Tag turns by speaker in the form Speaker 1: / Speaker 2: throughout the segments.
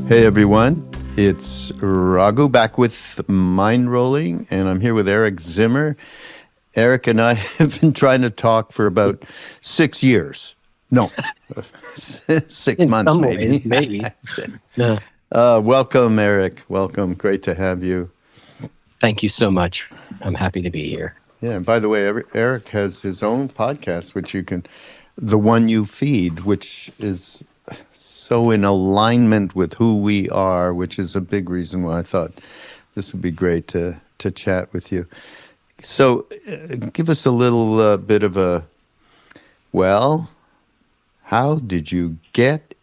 Speaker 1: Hey everyone, it's Raghu back with Mindrolling, and I'm here with Eric Zimmer. Eric and I have been trying to talk for about 6 years. No, 6
Speaker 2: In
Speaker 1: months
Speaker 2: some
Speaker 1: maybe.
Speaker 2: ways, maybe. No,
Speaker 1: Welcome, Eric. Welcome. Great to have you.
Speaker 2: thank you so much. I'm happy to be here.
Speaker 1: Yeah, and by the way, Eric has his own podcast, which the one you feed, which is so in alignment with who we are, which is a big reason why I thought this would be great to chat with you. So, give us a little bit of how did you get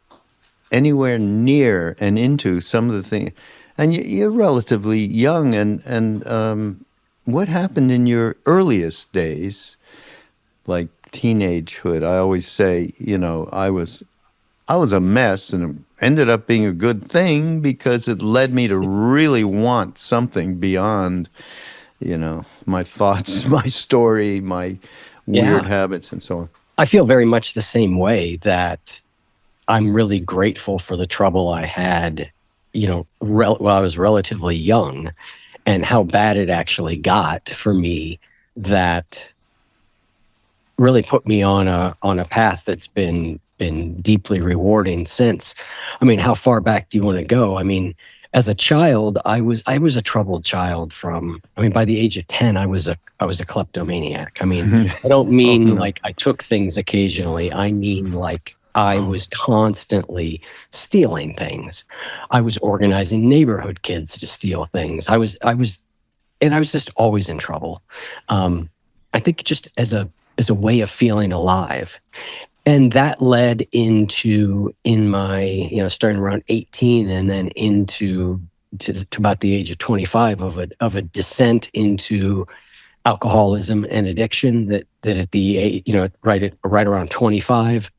Speaker 1: anywhere near and into some of the things? And you're relatively young, and what happened in your earliest days, like teenagehood? I always say, I was a mess, and it ended up being a good thing because it led me to really want something beyond, my thoughts, my story, my weird
Speaker 2: Yeah,
Speaker 1: habits, and so on.
Speaker 2: I feel very much the same way, that I'm really grateful for the trouble I had, while I was relatively young, and how bad it actually got for me. That really put me on a path that's been deeply rewarding since. I mean, how far back do you want to go? I mean, as a child, I was a troubled child. By the age of 10, I was a kleptomaniac. I mean, I don't
Speaker 1: Oh
Speaker 2: mean
Speaker 1: no.
Speaker 2: like I took things occasionally. I mean, like, I was constantly stealing things. I was organizing neighborhood kids to steal things. And I was just always in trouble. I think just as a way of feeling alive. And that led into, in my, starting around 18, and then into to about the age of 25, of a descent into alcoholism and addiction. That at the right around 25,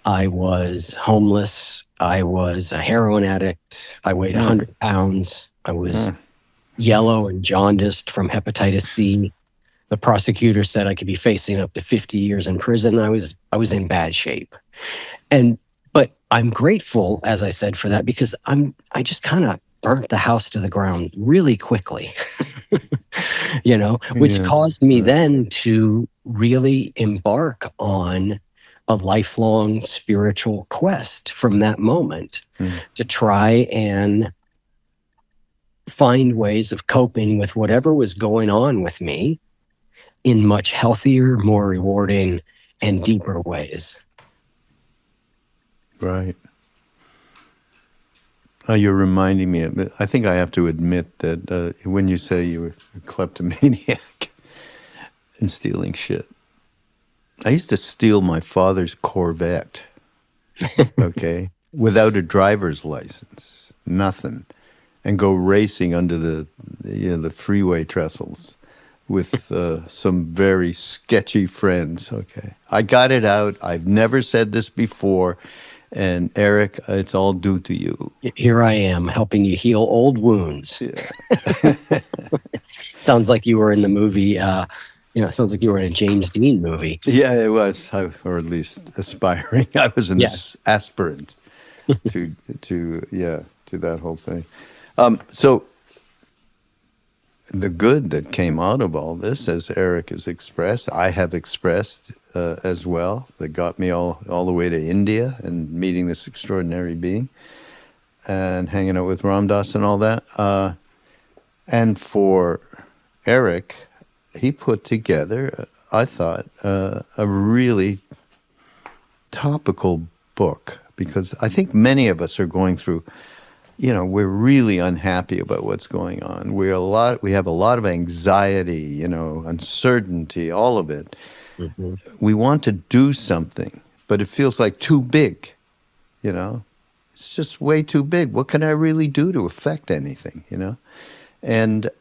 Speaker 2: I was homeless. I was a heroin addict. I weighed 100 pounds. I was yellow and jaundiced from hepatitis C. The prosecutor said I could be facing up to 50 years in prison. I was in bad shape. But I'm grateful, as I said, for that, because I just kind of burnt the house to the ground really quickly, which
Speaker 1: Yeah.
Speaker 2: caused me
Speaker 1: Right.
Speaker 2: then to really embark on a lifelong spiritual quest from that moment, to try and find ways of coping with whatever was going on with me in much healthier, more rewarding, and deeper ways.
Speaker 1: Right. You're reminding me of it. I think I have to admit that when you say you were a kleptomaniac and stealing shit, I used to steal my father's Corvette, okay, without a driver's license, nothing, and go racing under the freeway trestles with some very sketchy friends. Okay, I got it out. I've never said this before, and Eric, it's all due to you.
Speaker 2: Here I am helping you heal old wounds.
Speaker 1: Yeah.
Speaker 2: Sounds like you were in the movie. Sounds like you were in a James Dean movie.
Speaker 1: Yeah, it was, or at least aspiring. I was an
Speaker 2: Yes.
Speaker 1: aspirant to that whole thing. So the good that came out of all this, as Eric has expressed, I have expressed as well, that got me all the way to India and meeting this extraordinary being and hanging out with Ram Dass and all that. And for Eric, he put together, I thought, a really topical book, because I think many of us are going through, we're really unhappy about what's going on. We have a lot of anxiety, uncertainty, all of it.
Speaker 2: Mm-hmm.
Speaker 1: We want to do something, but it feels like too big, It's just way too big. What can I really do to affect anything, And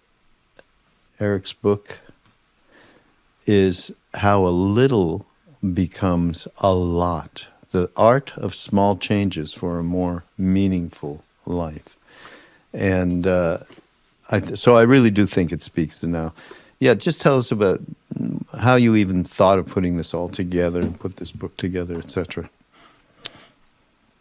Speaker 1: Eric's book is how a little becomes a lot. The art of small changes for a more meaningful life. And so I really do think it speaks to now. Yeah, just tell us about how you even thought of putting this all together and put this book together, etc.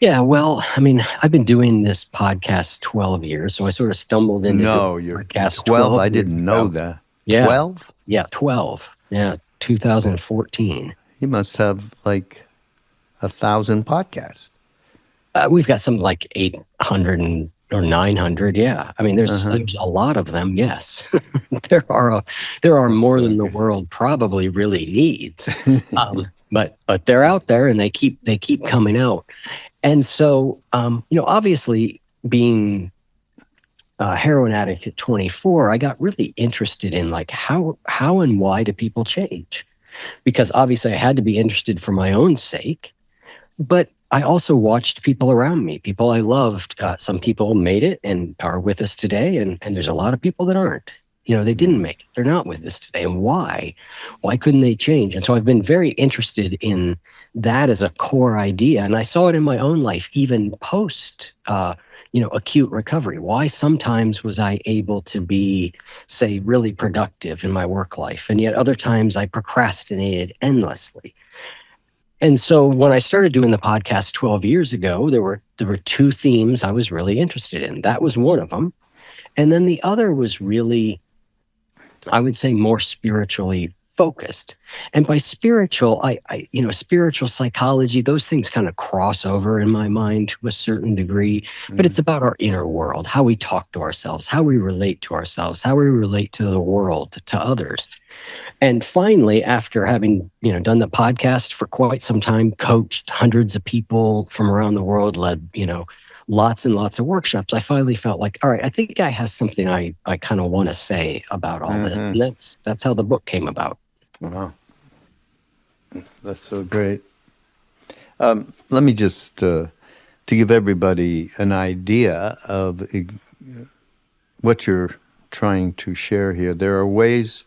Speaker 2: Yeah, well, I mean, I've been doing this podcast 12 years, so I sort of stumbled into doing
Speaker 1: No, you're
Speaker 2: podcast
Speaker 1: 12.
Speaker 2: 12
Speaker 1: I
Speaker 2: years
Speaker 1: didn't know
Speaker 2: ago.
Speaker 1: that.
Speaker 2: Yeah,
Speaker 1: 12?
Speaker 2: yeah, 12. Yeah, 2014.
Speaker 1: You must have like 1,000 podcasts.
Speaker 2: We've got something like 800 or 900. Yeah, I mean,
Speaker 1: Uh-huh.
Speaker 2: there's a lot of them. Yes, there are
Speaker 1: That's
Speaker 2: more than
Speaker 1: so
Speaker 2: the
Speaker 1: good.
Speaker 2: world probably really needs. But they're out there, and they keep coming out. And so, obviously, being a heroin addict at 24, I got really interested in like how and why do people change? Because obviously, I had to be interested for my own sake, but I also watched people around me, people I loved. Some people made it and are with us today, and there's a lot of people that aren't. They didn't
Speaker 1: Mm.
Speaker 2: make it. They're not with us today. And why? Why couldn't they change? And so I've been very interested in that as a core idea. And I saw it in my own life, even post, acute recovery. Why sometimes was I able to be, say, really productive in my work life, and yet other times I procrastinated endlessly. And so when I started doing the podcast 12 years ago, there were two themes I was really interested in. That was one of them. And then the other was really, I would say, more spiritually focused. And by spiritual, spiritual psychology, those things kind of cross over in my mind to a certain degree, but
Speaker 1: Mm.
Speaker 2: it's about our inner world, how we talk to ourselves, how we relate to ourselves, how we relate to the world, to others. And finally, after having done the podcast for quite some time, coached hundreds of people from around the world, led lots and lots of workshops, I finally felt like, all right, I think I have something I kind of want to say about all this,
Speaker 1: Mm-hmm.
Speaker 2: and that's how the book came about.
Speaker 1: Wow. That's so great. Let me just, to give everybody an idea of what you're trying to share here, there are ways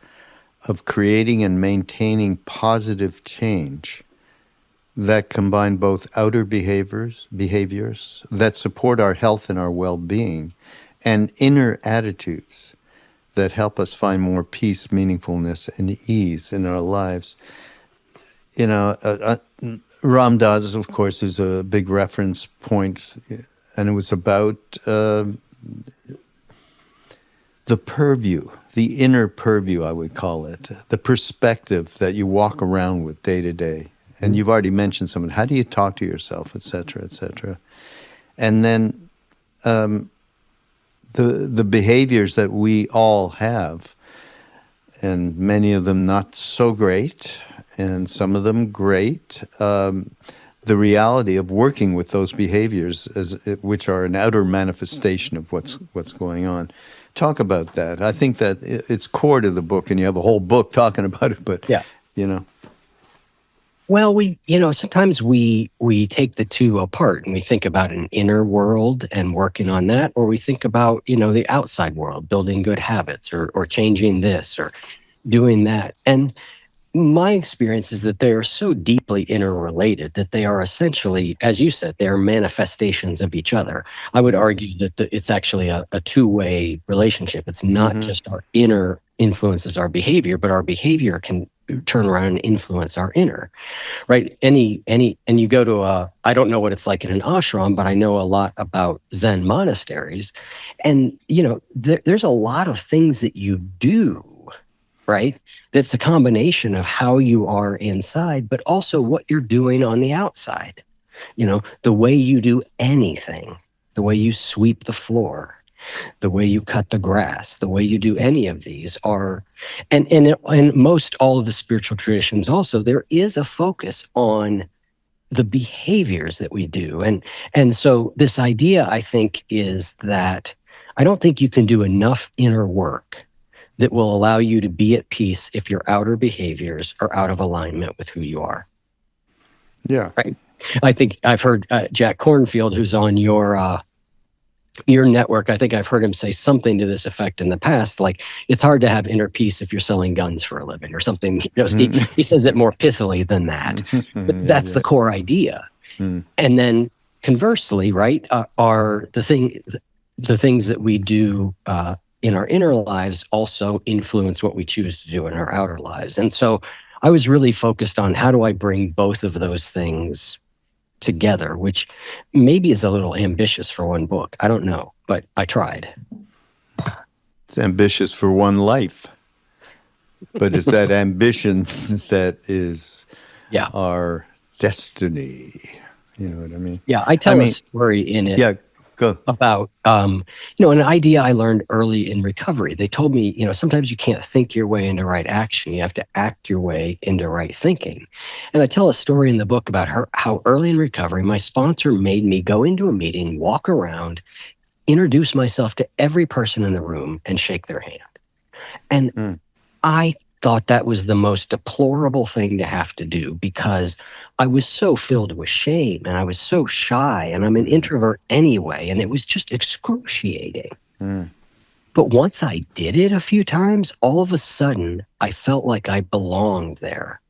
Speaker 1: of creating and maintaining positive change that combine both outer behaviors that support our health and our well-being, and inner attitudes that help us find more peace, meaningfulness, and ease in our lives. You know, Ram Dass, of course, is a big reference point, and it was about the purview, the inner purview, I would call it, the perspective that you walk around with day to day. And you've already mentioned some. How do you talk to yourself, et cetera, et cetera. And then the behaviors that we all have, and many of them not so great, and some of them great. The reality of working with those behaviors, which are an outer manifestation of what's going on. Talk about that. I think that it's core to the book, and you have a whole book talking about it. But
Speaker 2: Yeah.
Speaker 1: you know,
Speaker 2: Well, sometimes we take the two apart and we think about an inner world and working on that, or we think about, the outside world, building good habits or changing this or doing that. And my experience is that they are so deeply interrelated that they are essentially, as you said, they are manifestations of each other. I would argue that it's actually a two-way relationship. It's not
Speaker 1: mm-hmm,
Speaker 2: just our inner influences our behavior, but our behavior can turn around and influence our inner, right? And you go to I don't know what it's like in an ashram, but I know a lot about Zen monasteries. And, there's a lot of things that you do, right? That's a combination of how you are inside, but also what you're doing on the outside. The way you do anything, the way you sweep the floor, the way you cut the grass, the way you do any of these are, and most all of the spiritual traditions also, there is a focus on the behaviors that we do. And so this idea, I think, is that I don't think you can do enough inner work that will allow you to be at peace if your outer behaviors are out of alignment with who you are.
Speaker 1: yeah,
Speaker 2: Right. I think I've heard Jack Kornfield, who's on your network. I think I've heard him say something to this effect in the past, like it's hard to have inner peace if you're selling guns for a living or something. He says it more pithily than that, but
Speaker 1: yeah,
Speaker 2: that's the
Speaker 1: yeah.
Speaker 2: core idea.
Speaker 1: Mm.
Speaker 2: And then conversely, right, are the things that we do in our inner lives also influence what we choose to do in our outer lives. And so I was really focused on how do I bring both of those things together, which maybe is a little ambitious for one book. I don't know, but I tried.
Speaker 1: It's ambitious for one life, but it's that ambition that is
Speaker 2: Yeah.
Speaker 1: our destiny. You know what I mean?
Speaker 2: Yeah. I
Speaker 1: I
Speaker 2: tell a
Speaker 1: mean,
Speaker 2: story in it
Speaker 1: yeah, go.
Speaker 2: about an idea I learned early in recovery. They told me, sometimes you can't think your way into right action. You have to act your way into right thinking. And I tell a story in the book about how early in recovery, my sponsor made me go into a meeting, walk around, introduce myself to every person in the room, and shake their hand. And
Speaker 1: Mm,
Speaker 2: I thought that was the most deplorable thing to have to do, because I was so filled with shame and I was so shy, and I'm an introvert anyway, and it was just excruciating.
Speaker 1: mm,
Speaker 2: But once I did it a few times, all of a sudden I felt like I belonged there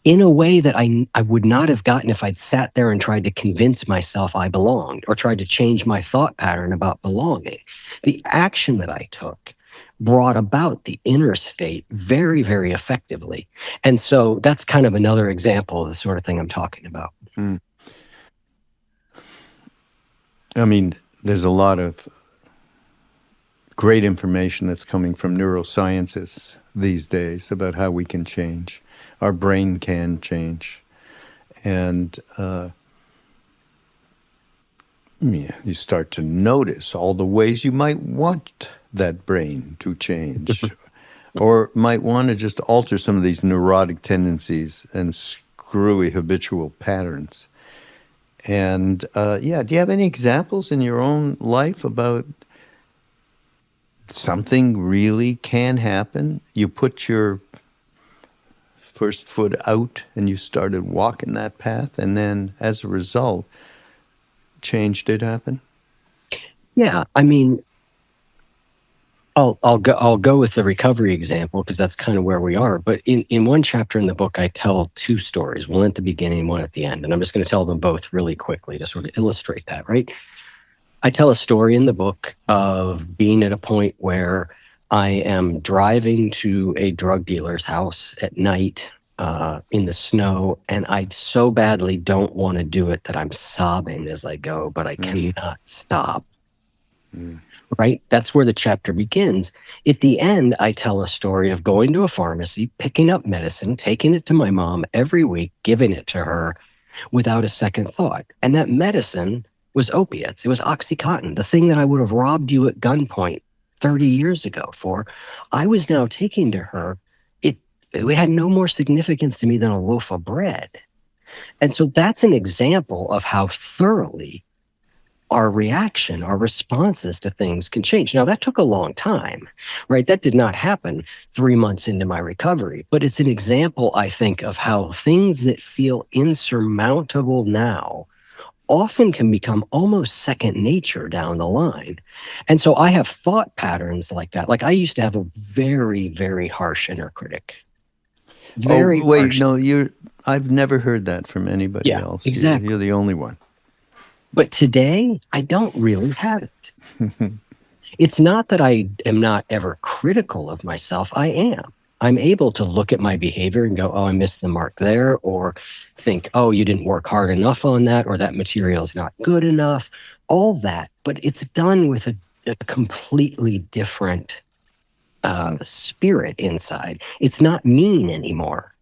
Speaker 2: in a way that I would not have gotten if I'd sat there and tried to convince myself I belonged or tried to change my thought pattern about belonging. The action that I took brought about the inner state very, very effectively. And so that's kind of another example of the sort of thing I'm talking about.
Speaker 1: mm. I mean, there's a lot of great information that's coming from neuroscientists these days about how we can change. Our brain can change. And you start to notice all the ways you might want that brain to change, or might want to just alter some of these neurotic tendencies and screwy habitual patterns. And do you have any examples in your own life about something really can happen? You put your first foot out and you started walking that path, and then as a result, change did happen?
Speaker 2: Yeah, I mean, I'll go with the recovery example because that's kind of where we are. But in one chapter in the book, I tell two stories, one at the beginning, one at the end. And I'm just going to tell them both really quickly to sort of illustrate that, right? I tell a story in the book of being at a point where I am driving to a drug dealer's house at night in the snow, and I so badly don't want to do it that I'm sobbing as I go, but I cannot stop. Right? That's where the chapter begins. At the end, I tell a story of going to a pharmacy, picking up medicine, taking it to my mom every week, giving it to her without a second thought. And that medicine was opiates. It was Oxycontin, the thing that I would have robbed you at gunpoint 30 years ago for. I was now taking to her. It had no more significance to me than a loaf of bread. And so that's an example of how thoroughly our reaction, our responses to things can change. Now, that took a long time, right? That did not happen 3 months into my recovery, but it's an example, I think, of how things that feel insurmountable now often can become almost second nature down the line. And so I have thought patterns like that. Like I used to have a very, very harsh inner critic.
Speaker 1: Oh,
Speaker 2: Very
Speaker 1: wait,
Speaker 2: harsh.
Speaker 1: no, I've never heard that from anybody
Speaker 2: Yeah,
Speaker 1: else.
Speaker 2: exactly.
Speaker 1: You're the only one.
Speaker 2: But today, I don't really have it. It's not that I am not ever critical of myself. I am. I'm able to look at my behavior and go, oh, I missed the mark there, or think, oh, you didn't work hard enough on that, or that material is not good enough, all that. But it's done with a completely different spirit inside. It's not mean anymore.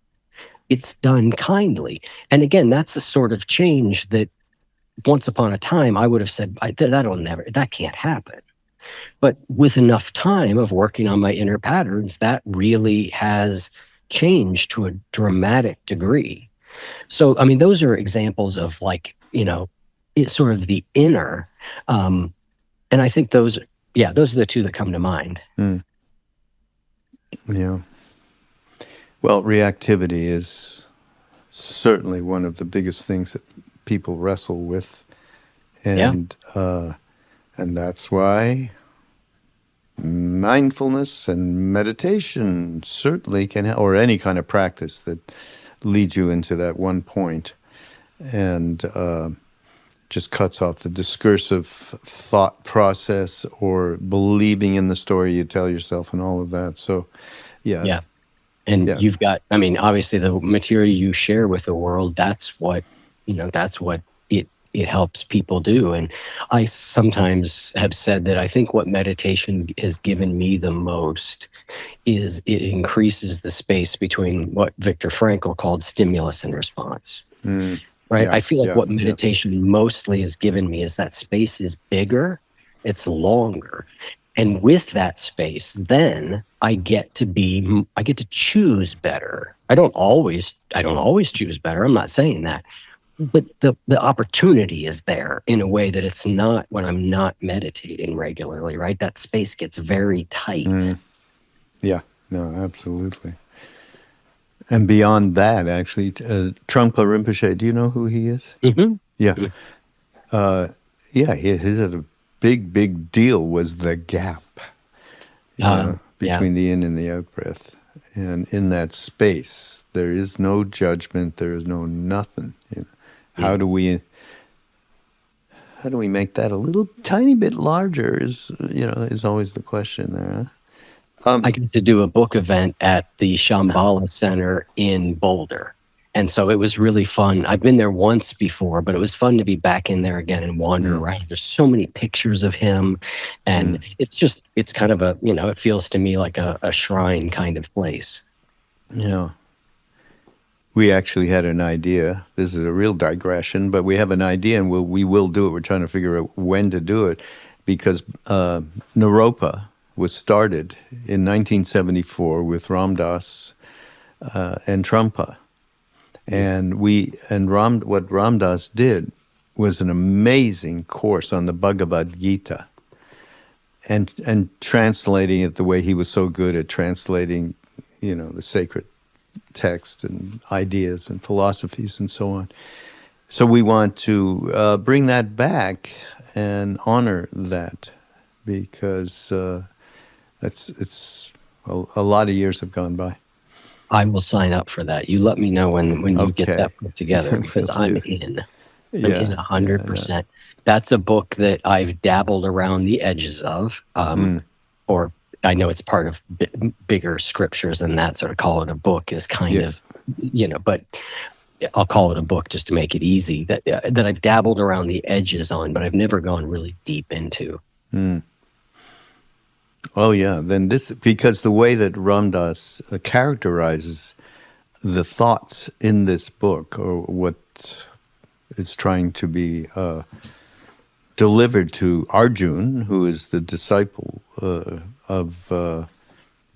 Speaker 2: It's done kindly. And again, that's the sort of change that once upon a time I would have said, that can't happen. But with enough time of working on my inner patterns, that really has changed to a dramatic degree. So, I mean, those are examples of it's sort of the inner. And I think those are the two that come to mind.
Speaker 1: Mm. Yeah. Well, reactivity is certainly one of the biggest things that people wrestle with. And that's why mindfulness and meditation certainly can help, or any kind of practice that leads you into that one point and just cuts off the discursive thought process or believing in the story you tell yourself and all of that. So,
Speaker 2: Yeah. And you've got, I mean, obviously the material you share with the world, that's what that's what it helps people do. And I sometimes have said that I think what meditation has given me the most is it increases the space between what Viktor Frankl called stimulus and response. Right?
Speaker 1: Yeah,
Speaker 2: I feel like
Speaker 1: yeah,
Speaker 2: what
Speaker 1: yeah.
Speaker 2: meditation mostly has given me is that space is bigger, it's longer. And with that space, then I get to choose better. I don't always choose better. I'm not saying that. But the opportunity is there in a way that it's not when I'm not meditating regularly, right? That space gets very tight.
Speaker 1: Yeah, no, absolutely. And beyond that, actually, Trungpa Rinpoche, do you know who he is?
Speaker 2: Mm-hmm.
Speaker 1: Yeah. Yeah, his had a big deal was the gap,
Speaker 2: Yeah.
Speaker 1: between the in and the out breath. And in that space, there is no judgment, there is no nothing.
Speaker 2: Mm.
Speaker 1: How do we make that a little tiny bit larger is always the question there.
Speaker 2: I got to do a book event at the Shambhala Center in Boulder. And so it was really fun. I've been there once before, but it was fun to be back in there again and wander around. There's so many pictures of him. And it's kind of it feels to me like a shrine kind of place.
Speaker 1: Yeah. We actually had an idea. This is a real digression, but we have an idea, and we will do it. We're trying to figure out when to do it, because Naropa was started in 1974 with Ram Dass and Trungpa, and what Ram Dass did was an amazing course on the Bhagavad Gita, and translating it the way he was so good at translating, the sacred text and ideas and philosophies and so on. So we want to bring that back and honor that, because it's a lot of years have gone by.
Speaker 2: I will sign up for that. You let me know when you get
Speaker 1: Okay.
Speaker 2: that put together, because
Speaker 1: Will
Speaker 2: I'm
Speaker 1: do.
Speaker 2: in. I'm in
Speaker 1: Yeah, yeah, no.
Speaker 2: 100%. That's a book that I've dabbled around the edges of, or I know it's part of bigger scriptures than that, sort of call it a book is kind
Speaker 1: Yeah.
Speaker 2: of, but I'll call it a book just to make it easy, that I've dabbled around the edges on, but I've never gone really deep into.
Speaker 1: Oh, yeah. Then because the way that Ram Dass characterizes the thoughts in this book, or what is trying to be delivered to Arjun, who is the disciple of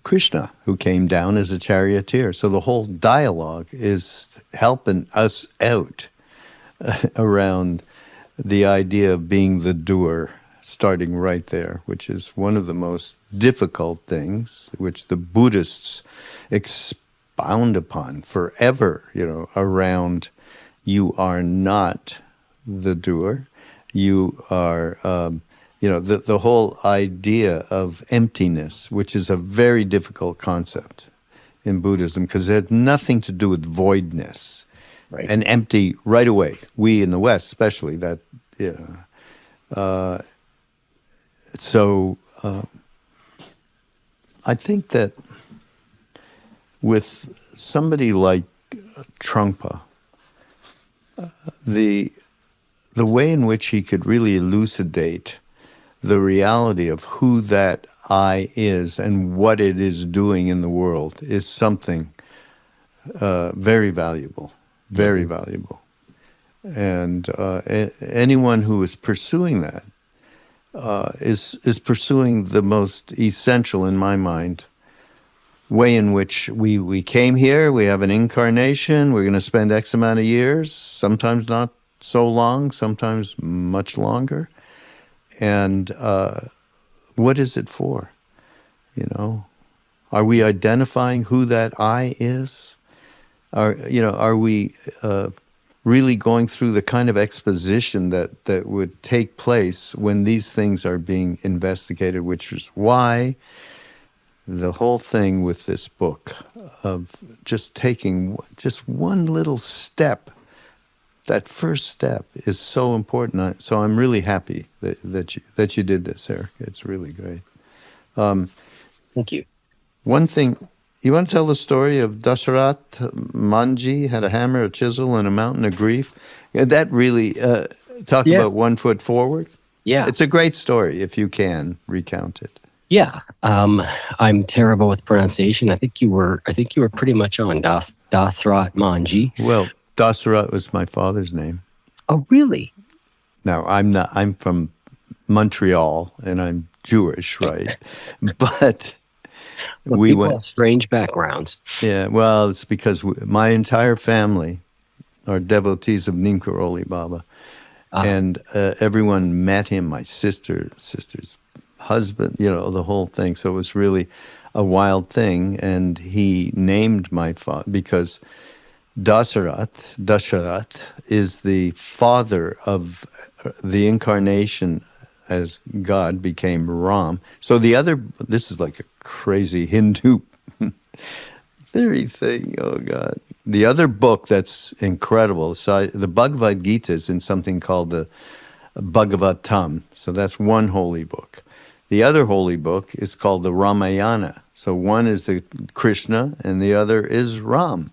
Speaker 1: Krishna, who came down as a charioteer. So the whole dialogue is helping us out around the idea of being the doer, starting right there, which is one of the most difficult things, which the Buddhists expound upon forever, around you are not the doer. You are, the whole idea of emptiness, which is a very difficult concept in Buddhism, because it has nothing to do with voidness.
Speaker 2: Right.
Speaker 1: And empty right away. We in the West, especially, that, so I think that with somebody like Trungpa, the way in which he could really elucidate the reality of who that I is and what it is doing in the world is something very valuable, very valuable. And anyone who is pursuing that is pursuing the most essential, in my mind, way in which we came here. We have an incarnation. We're going to spend X amount of years, sometimes not so long, sometimes much longer. And what is it for? Are we identifying who that I is? Are we really going through the kind of exposition that would take place when these things are being investigated, which is why the whole thing with this book of just taking just one little step, that first step, is so important. So I'm really happy that you did this, Eric. It's really great.
Speaker 2: Thank you.
Speaker 1: One thing, You want to tell the story of Dasharat Manji had a hammer, a chisel, and a mountain of grief? Yeah, that really talk
Speaker 2: Yeah.
Speaker 1: about 1 foot forward.
Speaker 2: Yeah.
Speaker 1: It's a great story if you can recount it.
Speaker 2: Yeah. I'm terrible with pronunciation. I think you were pretty much on Dothrat Manji.
Speaker 1: Well, Dasharat was my father's name.
Speaker 2: Oh, really?
Speaker 1: Now I'm not. I'm from Montreal and I'm Jewish, right? But
Speaker 2: Well,
Speaker 1: we
Speaker 2: people
Speaker 1: went.
Speaker 2: have strange backgrounds.
Speaker 1: Yeah. Well, it's because my entire family are devotees of Neem Karoli Baba. And everyone met him, my sister's husband, the whole thing. So it was really a wild thing. And he named my father because Dasharat is the father of the incarnation as God became Ram. So this is like a crazy Hindu theory thing. Oh, God. The other book that's incredible, so the Bhagavad Gita is in something called the Bhagavatam. So that's one holy book. The other holy book is called the Ramayana. So one is the Krishna and the other is Ram.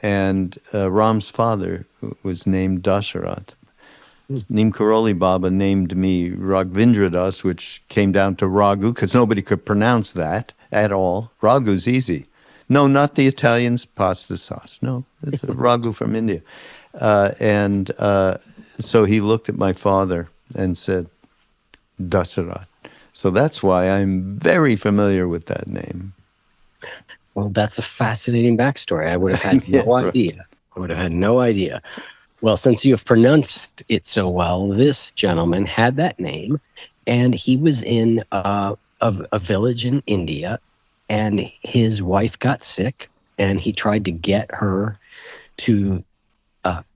Speaker 1: And Ram's father was named Dasharat. Neem Karoli Baba named me Raghvendra Das, which came down to Raghu, because nobody could pronounce that at all. Raghu's easy. No, not the Italians' pasta sauce. No, it's a Raghu from India. And so he looked at my father and said, Dasarat. So that's why I'm very familiar with that name.
Speaker 2: Well, that's a fascinating backstory. I would have had no idea. I would have had no idea. Well, since you have pronounced it so well, this gentleman had that name, and he was in a village in India, and his wife got sick, and he tried to get her to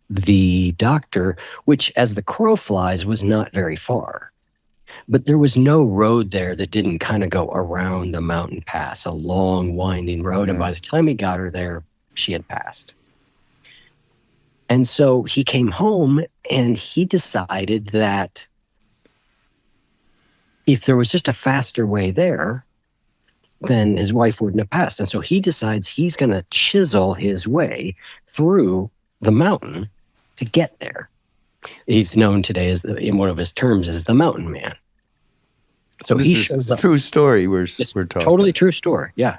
Speaker 2: the doctor, which, as the crow flies, was not very far. But there was no road there that didn't kind of go around the mountain pass, a long, winding road. And by the time he got her there, she had passed. And so he came home and he decided that if there was just a faster way there, then his wife wouldn't have passed. And so he decides he's going to chisel his way through the mountain to get there. He's known today as in one of his terms as the mountain man. So
Speaker 1: this
Speaker 2: he
Speaker 1: is
Speaker 2: shows
Speaker 1: a
Speaker 2: up.
Speaker 1: True story we're talking.
Speaker 2: Totally true story. Yeah.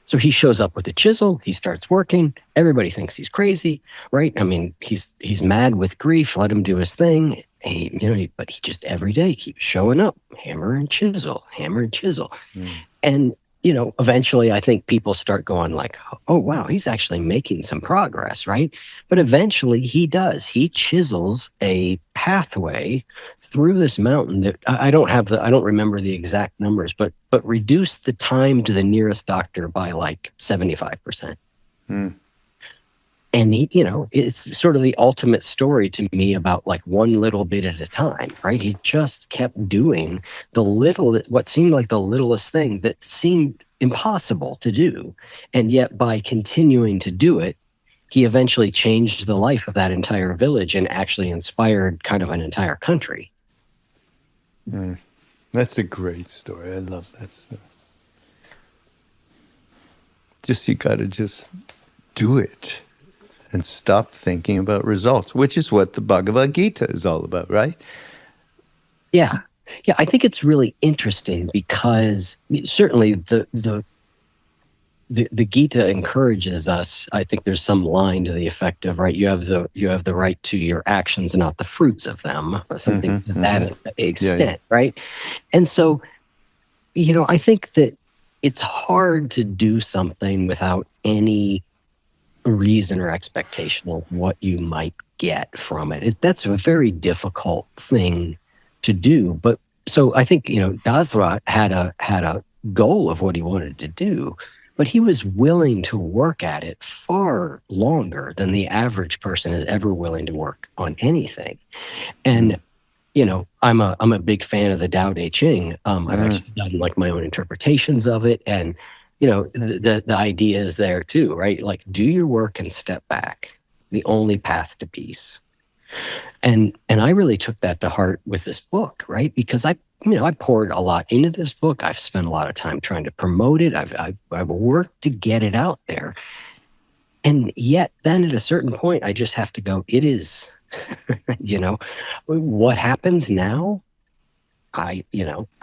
Speaker 2: So he shows up with a chisel. He starts working. Everybody thinks he's crazy, right? I mean, he's mad with grief. Let him do his thing. But he just every day keeps showing up, hammer and chisel. And eventually I think people start going like, oh, wow, he's actually making some progress, right? But eventually he does. He chisels a pathway through this mountain that I don't remember the exact numbers, but reduced the time to the nearest doctor by like 75%. And it's sort of the ultimate story to me about like one little bit at a time, right? He just kept doing what seemed like the littlest thing that seemed impossible to do. And yet by continuing to do it, he eventually changed the life of that entire village and actually inspired kind of an entire country.
Speaker 1: That's a great story. I love that story. You got to just do it and stop thinking about results, which is what the Bhagavad Gita is all about, right?
Speaker 2: Yeah. Yeah, I think it's really interesting because certainly the Gita encourages us. I think there's some line to the effect of, right, you have the right to your actions and not the fruits of them, or something to that extent, right? And so, I think that it's hard to do something without any reason or expectation of what you might get from it. That's a very difficult thing to do. But so I think, Dasrat had a goal of what he wanted to do, but he was willing to work at it far longer than the average person is ever willing to work on anything. And I'm a big fan of the Tao Te Ching. I've actually done like my own interpretations of it, and the idea is there too, right? Like, do your work and step back. The only path to peace. And I really took that to heart with this book, right? Because I poured a lot into this book. I've spent a lot of time trying to promote it. I've worked to get it out there. And yet then at a certain point, I just have to go, it is, what happens now? I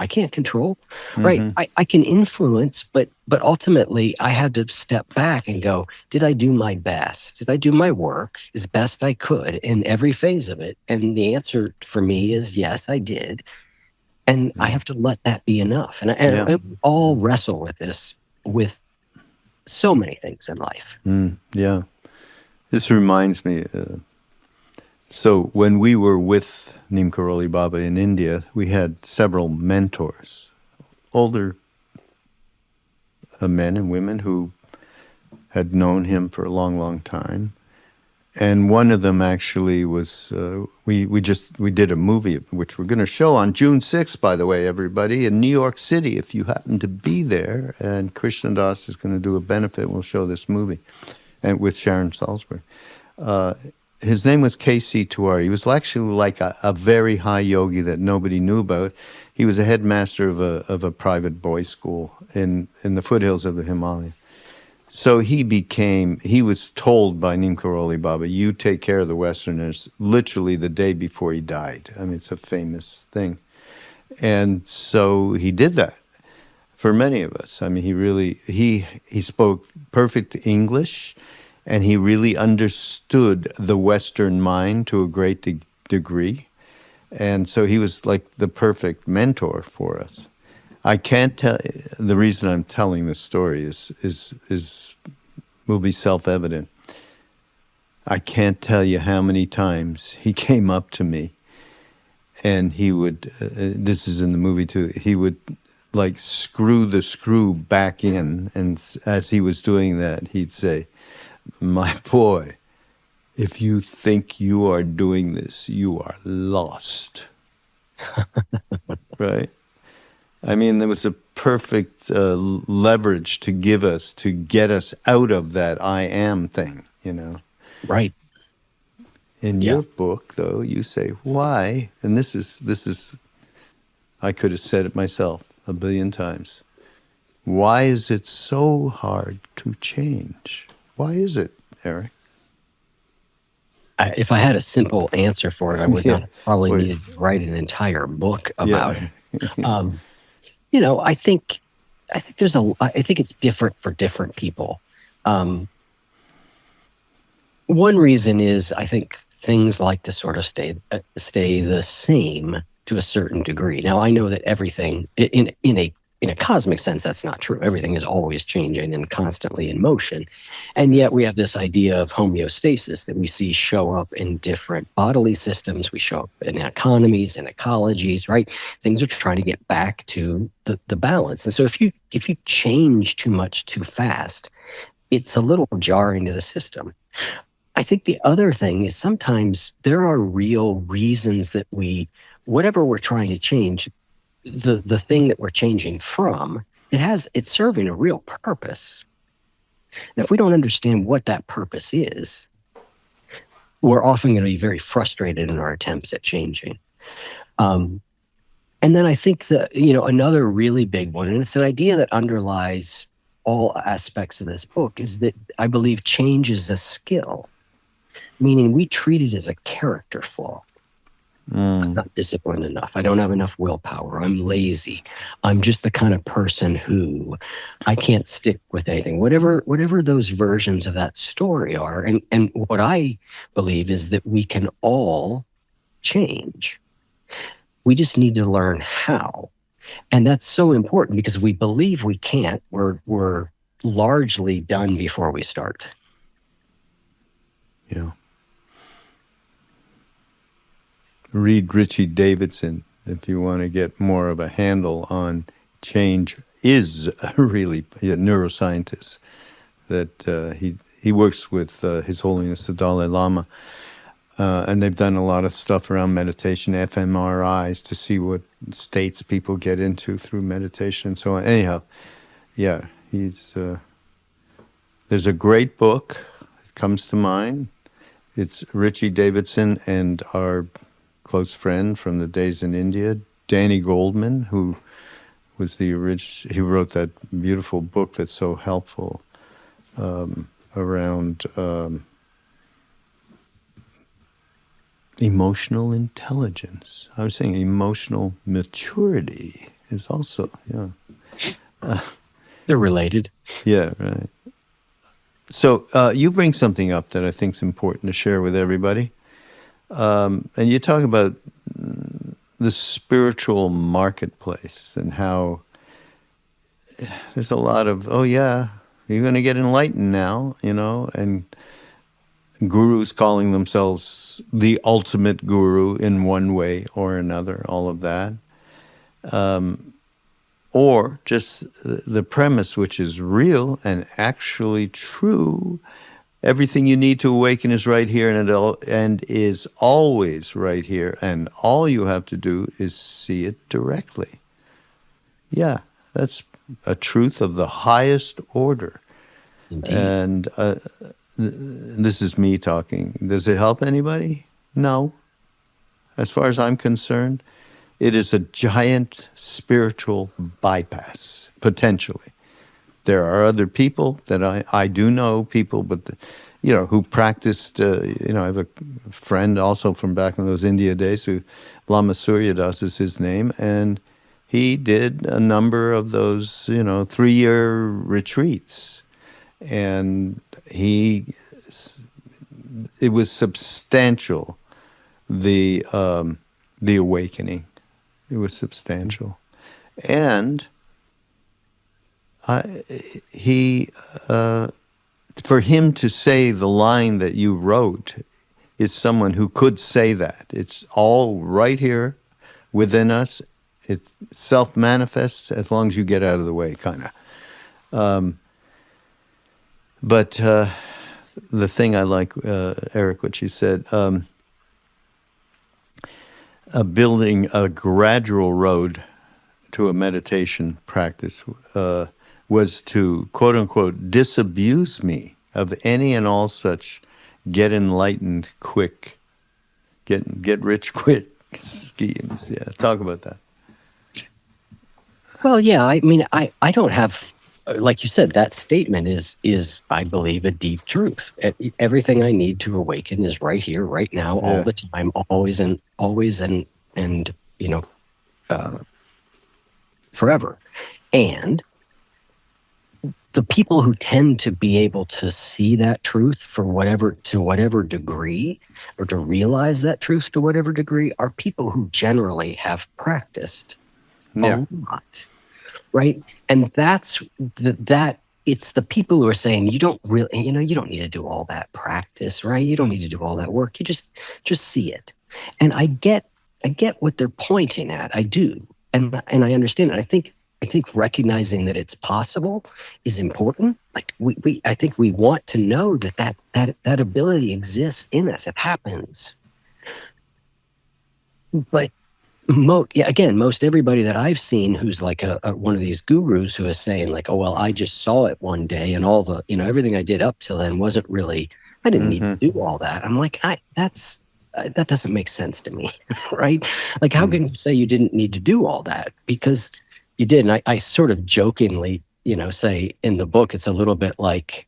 Speaker 2: can't control, right?
Speaker 1: Mm-hmm.
Speaker 2: I can influence, but ultimately I had to step back and go, did I do my best? Did I do my work as best I could in every phase of it? And the answer for me is yes, I did. And I
Speaker 1: Yeah.
Speaker 2: have to let that be enough.
Speaker 1: Yeah.
Speaker 2: And we all wrestle with this, with so many things in life.
Speaker 1: Yeah. This reminds me. So when we were with Neem Karoli Baba in India, we had several mentors, older men and women who had known him for a long, long time. And one of them actually was we did a movie which we're going to show on June 6th, by the way, everybody, in New York City. If you happen to be there, and Krishna Das is going to do a benefit, we'll show this movie, and with Sharon Salzberg. His name was K.C. Tiwari. He was actually like a very high yogi that nobody knew about. He was a headmaster of a private boys' school in the foothills of the Himalayas. So he was told by Neem Karoli Baba, you take care of the Westerners, literally the day before he died. I mean, it's a famous thing. And so he did that for many of us. I mean, he spoke perfect English, and he really understood the Western mind to a great degree. And so he was like the perfect mentor for us. I can't tell. The reason I'm telling this story is will be self-evident. I can't tell you how many times he came up to me, and he would. This is in the movie too. He would like screw the screw back in, and as he was doing that, he'd say, "My boy, if you think you are doing this, you are lost." Right? I mean, there was a perfect leverage to get us out of that I am thing,
Speaker 2: Right.
Speaker 1: In
Speaker 2: Yeah.
Speaker 1: your book, though, you say, why? And this is, I could have said it myself a billion times. Why is it so hard to change? Why is it, Eric?
Speaker 2: If I had a simple answer for it, I would not
Speaker 1: Yeah.
Speaker 2: have probably
Speaker 1: Wait.
Speaker 2: needed to write an entire book about
Speaker 1: Yeah.
Speaker 2: it. I think I think it's different for different people. One reason is I think things like to sort of stay the same to a certain degree. Now I know that everything in a cosmic sense that's not true. Everything is always changing and constantly in motion, and yet we have this idea of homeostasis that we see show up in different bodily systems. We show up in economies and ecologies. Right, things are trying to get back to the balance. And so if you change too much too fast, it's a little jarring to the system. I think the other thing is sometimes there are real reasons that whatever we're trying to change, the thing that we're changing from, it's serving a real purpose. And if we don't understand what that purpose is, we're often going to be very frustrated in our attempts at changing. And then I think that, another really big one, and it's an idea that underlies all aspects of this book, is that I believe change is a skill. Meaning we treat it as a character flaw. I'm not disciplined enough. I don't have enough willpower. I'm lazy. I'm just the kind of person who I can't stick with anything. Whatever those versions of that story are. And what I believe is that we can all change. We just need to learn how. And that's so important because if we believe we can't, we're largely done before we start.
Speaker 1: Yeah. Read Richie Davidson if you want to get more of a handle on change. Is really a neuroscientist that he works with His Holiness the Dalai Lama, and they've done a lot of stuff around meditation, fMRIs, to see what states people get into through meditation and so on. Anyhow, yeah, there's a great book that comes to mind. It's Richie Davidson and our close friend from the days in India, Danny Goldman, who was he wrote that beautiful book that's so helpful around emotional intelligence. I was saying emotional maturity is also,
Speaker 2: They're related.
Speaker 1: yeah, right. So you bring something up that I think is important to share with everybody. And you talk about the spiritual marketplace and how there's a lot of, oh yeah, you're going to get enlightened now, and gurus calling themselves the ultimate guru in one way or another, all of that. Or just the premise, which is real and actually true. Everything you need to awaken is right here and is always right here. And all you have to do is see it directly. Yeah, that's a truth of the highest order.
Speaker 2: Indeed.
Speaker 1: And this is me talking. Does it help anybody? No. As far as I'm concerned, it is a giant spiritual bypass, potentially. There are other people that I do know, people, but who practiced. I have a friend also from back in those India days who Lama Surya Das is his name, and he did a number of those 3-year retreats, and it was substantial. The awakening, it was substantial, and for him to say the line that you wrote is someone who could say that. It's all right here within us. It self-manifests as long as you get out of the way, kind of. But the thing I like, Eric, what you said, building a gradual road to a meditation practice was to, quote unquote, disabuse me of any and all such get enlightened quick, get rich quick schemes. Yeah, talk about that.
Speaker 2: Well, yeah, I mean, I don't have, like you said, that statement is I believe a deep truth. Everything I need to awaken is right here, right now, all the time, always and forever. And the people who tend to be able to see that truth to whatever degree, or to realize that truth to whatever degree, are people who generally have practiced a lot, right? And that's it's the people who are saying you don't really, you don't need to do all that practice, right? You don't need to do all that work. You just see it. And I get what they're pointing at. I do, and I understand it. I think recognizing that it's possible is important. Like I think we want to know that ability exists in us. It happens. But most everybody that I've seen who's like one of these gurus who is saying like, oh, well, I just saw it one day and all the, everything I did up till then wasn't really, I didn't need to do all that. I'm like, that doesn't make sense to me, right? Like, how can you say you didn't need to do all that? Because you did. And I sort of jokingly, say in the book, it's a little bit like,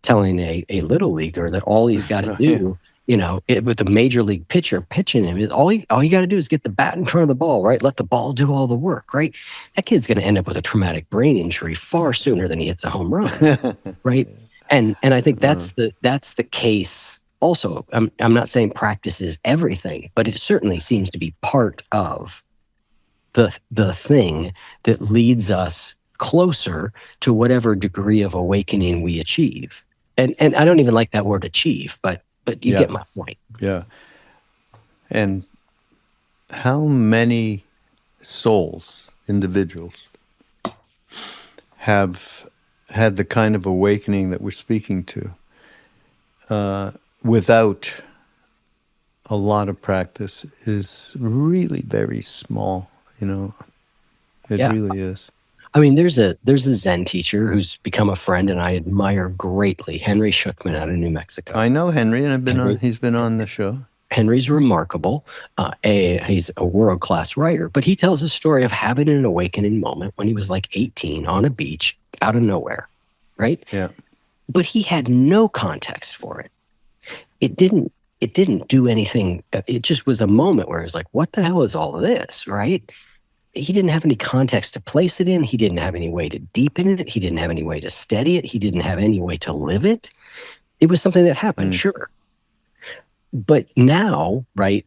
Speaker 2: telling a little leaguer that all he's got to do, with a major league pitcher pitching him, is all you got to do is get the bat in front of the ball, right? Let the ball do all the work, right? That kid's going to end up with a traumatic brain injury far sooner than he hits a home run, right? And I think that's the case. Also, I'm not saying practice is everything, but it certainly seems to be part of the thing that leads us closer to whatever degree of awakening we achieve. And I don't even like that word achieve, but you get my point.
Speaker 1: Yeah. And how many souls, individuals, have had the kind of awakening that we're speaking to without a lot of practice is really very small, It really is.
Speaker 2: I mean, there's a Zen teacher who's become a friend and I admire greatly, Henry Schuckman out of New Mexico.
Speaker 1: I know Henry, and he's been on the show.
Speaker 2: Henry's remarkable. He's a world-class writer, but he tells a story of having an awakening moment when he was like 18 on a beach out of nowhere, right?
Speaker 1: Yeah.
Speaker 2: But he had no context for it. It didn't do anything. It just was a moment where it was like, what the hell is all of this, right? He didn't have any context to place it in. He didn't have any way to deepen it. He didn't have any way to steady it. He didn't have any way to live it. It was something that happened, sure. But now, right,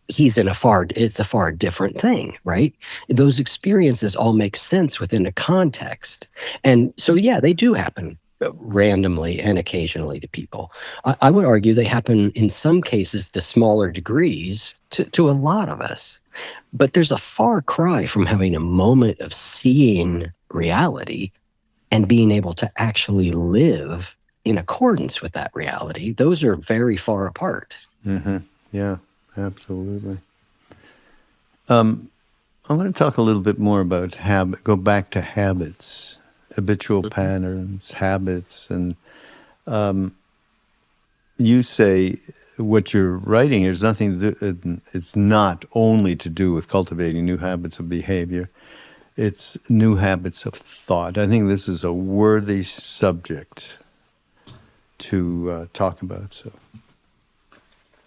Speaker 2: it's a far different thing, right? Those experiences all make sense within a context. And so, yeah, they do happen randomly and occasionally to people. I would argue they happen in some cases to smaller degrees to a lot of us. But there's a far cry from having a moment of seeing reality and being able to actually live in accordance with that reality. Those are very far apart.
Speaker 1: Mm-hmm. Yeah, absolutely. I want to talk a little bit more about go back to habits, habitual patterns, habits. And you say what you're writing here is nothing to do, it's not only to do with cultivating new habits of behavior, it's new habits of thought. I think this is a worthy subject to talk about. So,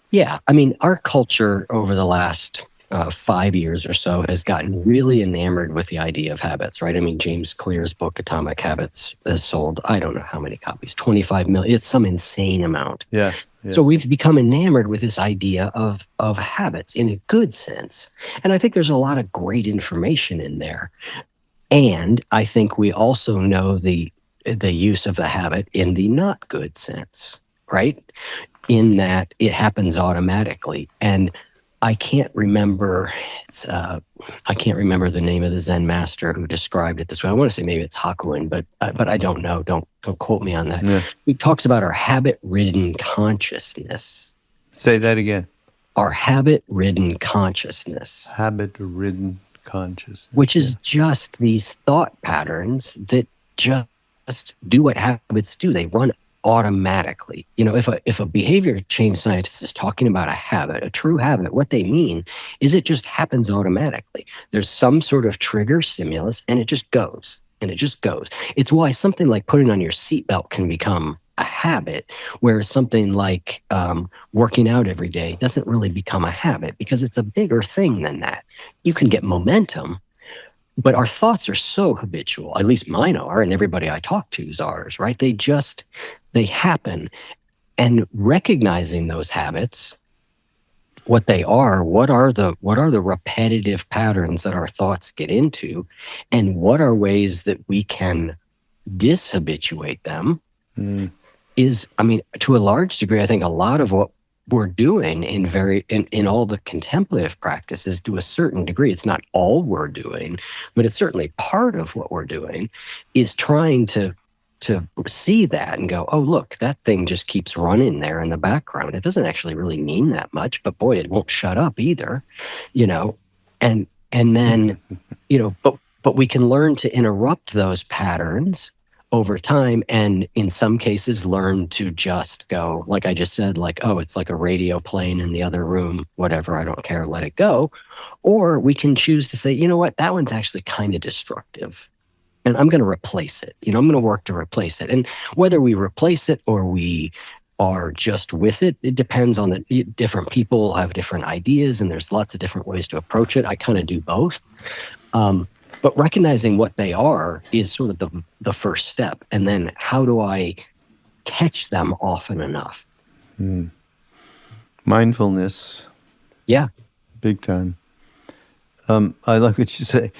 Speaker 2: yeah, I mean, our culture over the last 5 years or so has gotten really enamored with the idea of habits, right? I mean, James Clear's book, Atomic Habits, has sold, I don't know how many copies, 25 million. It's some insane amount.
Speaker 1: yeah.
Speaker 2: So we've become enamored with this idea of habits in a good sense. And I think there's a lot of great information in there. And I think we also know the use of the habit in the not good sense, right? In that it happens automatically. And I can't remember the name of the Zen master who described it this way. I want to say maybe it's Hakuin, but I don't know. Don't quote me on that.
Speaker 1: Yeah.
Speaker 2: He talks about our habit-ridden consciousness.
Speaker 1: Say that again.
Speaker 2: Our habit-ridden consciousness.
Speaker 1: Habit-ridden consciousness.
Speaker 2: Which is just these thought patterns that just do what habits do. They run automatically. You know, if a behavior change scientist is talking about a habit, a true habit, what they mean is it just happens automatically. There's some sort of trigger stimulus and it just goes. And it just goes. It's why something like putting on your seatbelt can become a habit, whereas something like working out every day doesn't really become a habit because it's a bigger thing than that. You can get momentum, but our thoughts are so habitual, at least mine are, and everybody I talk to is ours, right? They happen. And recognizing those habits, what they are, what are the repetitive patterns that our thoughts get into, and what are ways that we can dishabituate them is, I mean, to a large degree, I think a lot of what we're doing in all the contemplative practices to a certain degree, it's not all we're doing, but it's certainly part of what we're doing, is trying to see that and go, oh, look, that thing just keeps running there in the background. It doesn't actually really mean that much, but boy, it won't shut up either, you know, and then, you know, but we can learn to interrupt those patterns over time, and in some cases learn to just go, like I just said, like, oh, it's like a radio playing in the other room, whatever, I don't care, let it go. Or we can choose to say, you know what, that one's actually kind of destructive, and I'm going to replace it. You know, I'm going to work to replace it. And whether we replace it or we are just with it, it depends on the different people have different ideas, and there's lots of different ways to approach it. I kind of do both. But recognizing what they are is sort of the first step. And then how do I catch them often enough?
Speaker 1: Mindfulness.
Speaker 2: Yeah.
Speaker 1: Big time. I like what you say,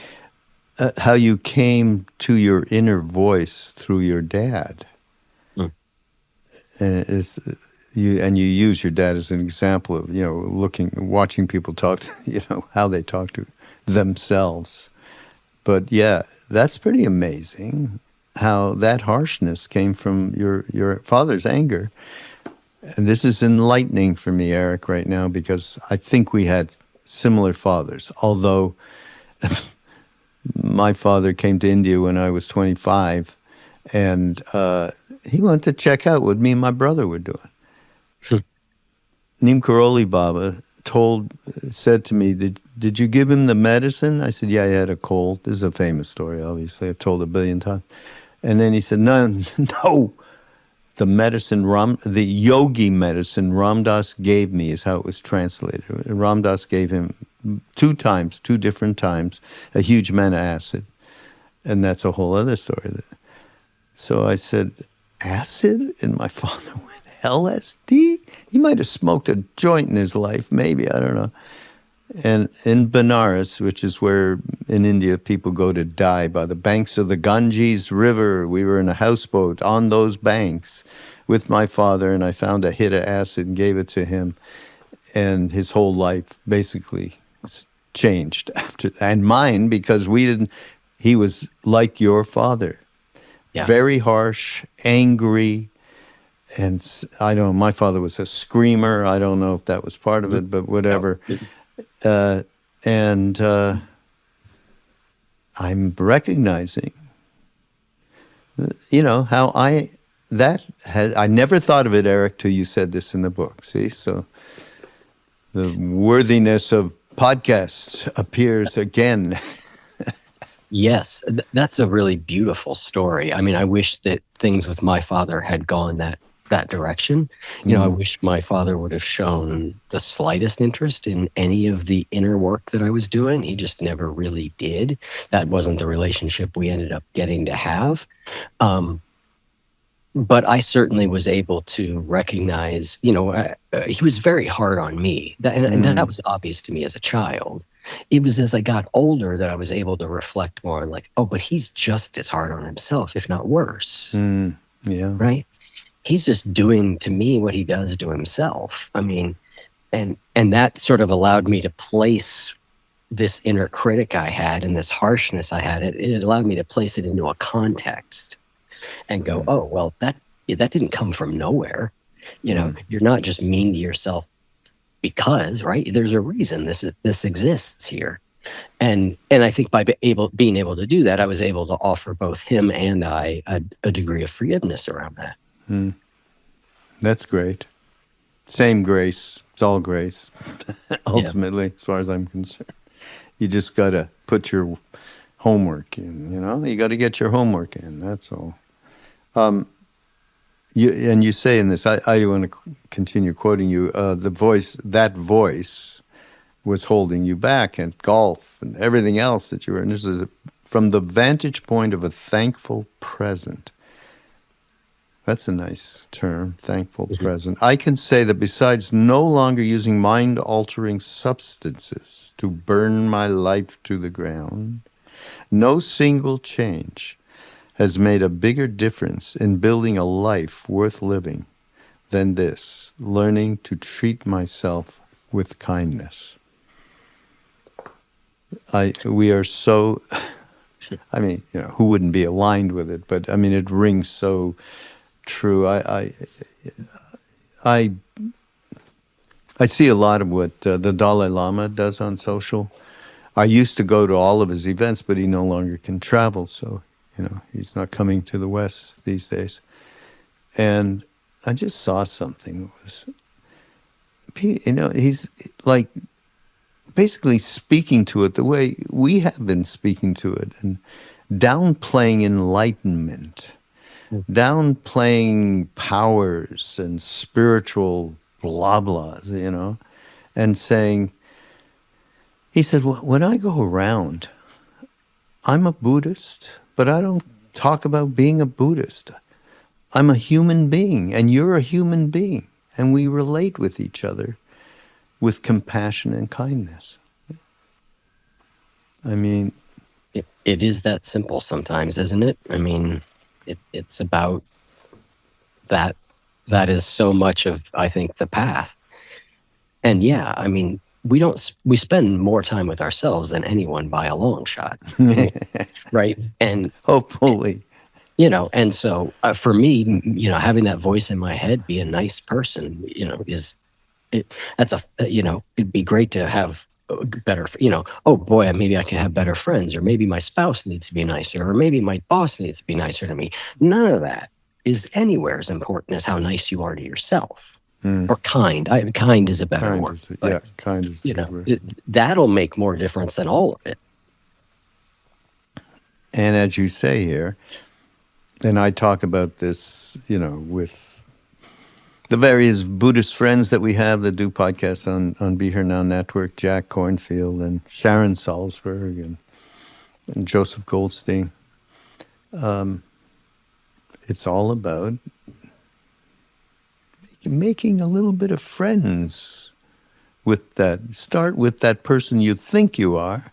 Speaker 1: how you came to your inner voice through your dad. And you use your dad as an example of, you know, watching people talk to, you know, how they talk to themselves. But yeah, that's pretty amazing how that harshness came from your father's anger. And this is enlightening for me, Eric, right now, because I think we had similar fathers. Although my father came to India when I was 25, and he wanted to check out what me and my brother were doing. Neem Karoli Baba said to me, did you give him the medicine? I said, yeah, he had a cold. This is a famous story, obviously. I've told a billion times. And then he said, no, no, the medicine, the yogi medicine Ram Dass gave me is how it was translated. Ram Dass gave him 2 different times, a huge amount of acid. And that's a whole other story. So I said, acid? And my father went, LSD? He might have smoked a joint in his life, maybe, I don't know. And in Benares, which is where in India people go to die, by the banks of the Ganges River, we were in a houseboat on those banks with my father, and I found a hit of acid and gave it to him. And his whole life basically changed after, and mine, because he was like your father.
Speaker 2: Yeah.
Speaker 1: Very harsh, angry, and I don't know, my father was a screamer. I don't know if that was part of it, but whatever. And I'm recognizing, how I never thought of it, Eric, till you said this in the book. See, so the worthiness of podcasts appears again.
Speaker 2: Yes, that's a really beautiful story. I mean, I wish that things with my father had gone that direction. I wish my father would have shown the slightest interest in any of the inner work that I was doing. He just never really did. That wasn't the relationship we ended up getting to have. But I certainly was able to recognize, he was very hard on me. And that was obvious to me as a child. It was as I got older that I was able to reflect more on like, oh, but he's just as hard on himself, if not worse.
Speaker 1: Yeah.
Speaker 2: Right? He's just doing to me what he does to himself. I mean, and that sort of allowed me to place this inner critic I had and this harshness I had. It allowed me to place it into a context and go, oh, well, that didn't come from nowhere. You're not just mean to yourself because, right? There's a reason this exists here. And I think by being able to do that, I was able to offer both him and I a degree of forgiveness around that.
Speaker 1: That's great. Same grace. It's all grace. Ultimately, as far as I'm concerned. You just got to put your homework in, You got to get your homework in. That's all. You say in this, I want to continue quoting you, that voice was holding you back, and golf and everything else that you were in. This is from the vantage point of a thankful present. That's a nice term, thankful present. I can say that besides no longer using mind-altering substances to burn my life to the ground, no single change has made a bigger difference in building a life worth living than this, learning to treat myself with kindness. We are so, I mean, who wouldn't be aligned with it? But I mean, it rings so true. I see a lot of what the Dalai Lama does on social. I used to go to all of his events, but he no longer can travel, so he's not coming to the West these days. And I just saw something. He's like basically speaking to it the way we have been speaking to it, and downplaying enlightenment, downplaying powers and spiritual blah blahs, and saying, he said, well, when I go around, I'm a Buddhist, but I don't talk about being a Buddhist. I'm a human being, and you're a human being, and we relate with each other with compassion and kindness. I mean,
Speaker 2: it is that simple sometimes, isn't it? I mean, it's about that. That is so much of, I think, the path. And yeah, I mean, we spend more time with ourselves than anyone by a long shot, right? And
Speaker 1: hopefully,
Speaker 2: and so for me, having that voice in my head, be a nice person, it'd be great to have better, oh boy, maybe I can have better friends, or maybe my spouse needs to be nicer, or maybe my boss needs to be nicer to me. None of that is anywhere as important as how nice you are to yourself. or kind. Kind is a better
Speaker 1: Kind
Speaker 2: word,
Speaker 1: is,
Speaker 2: but
Speaker 1: yeah, kind is a good word.
Speaker 2: that'll make more difference than all of it.
Speaker 1: And as you say here, and I talk about this, with the various Buddhist friends that we have that do podcasts on Be Here Now Network, Jack Kornfield and Sharon Salzberg and Joseph Goldstein. It's all about making a little bit of friends with that. Start with that person you think you are,